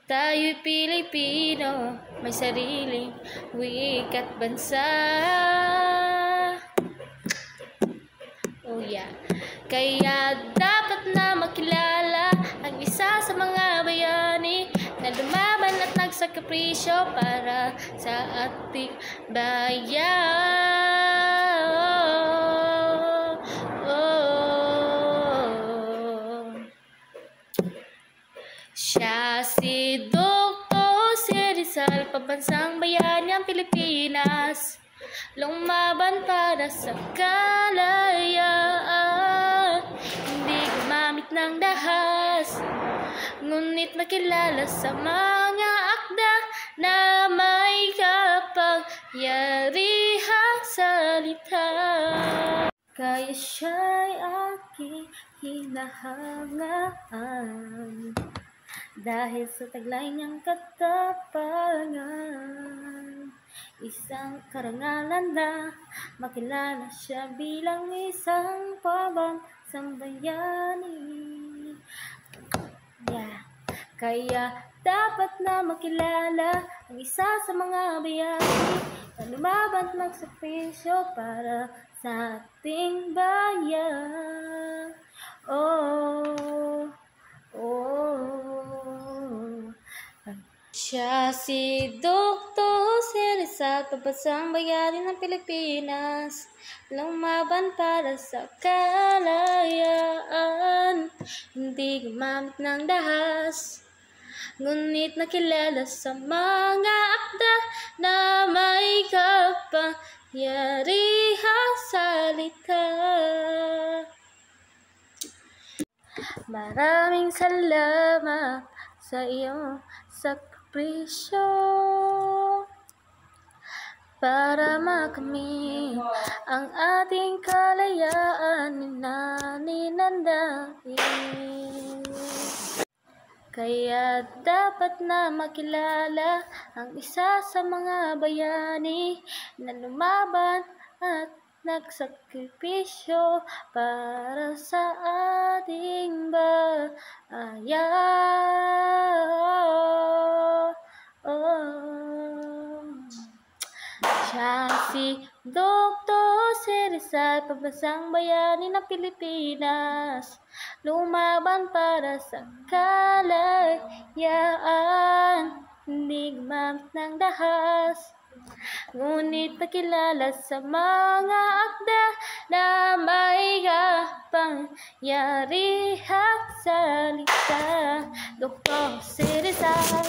Tayo'y Pilipino, may sariling wika't bansa. Oh yeah. Kaya dapat na makilala ang isa sa mga bayani na lumaban at nagsakripisyo para sa ating bayan. Siya si Dr. Rizal, pambansang bayani ang Pilipinas, lumaban para sa kalayaan, hindi gumamit ng dahas, ngunit nakilala sa mga akda na may kapangyarihang salita. Kaya siya'y aking hinahangaan dahil sa taglay niyang katapangan. Isang karangalan na makilala siya bilang isang pambansang bayani. Yeah. Kaya dapat na makilala ang isa sa mga bayani na lumaban at nagsakripisyo para sa ating bayan. Siya si Dr. Rizal, pambansang bayani ng Pilipinas, lumaban para sa kalayaan, hindi gumamit ng dahas, ngunit nakilala sa mga akda na may kapangyarihang salita. Maraming salamat sa iyong sakripisyo para makamit ang ating kalayaan na ninanais. Kaya dapat na makilala ang isa sa mga bayani na lumaban at nagsakripisyo para sa ating bayan. Siya si Dr. Rizal, pambansang bayani ng Pilipinas, lumaban para sa kalayaan, hindi gumamit ng dahas, ngunit nakilala sa mga akda na may kapangyarihang salita. Dr. Rizal,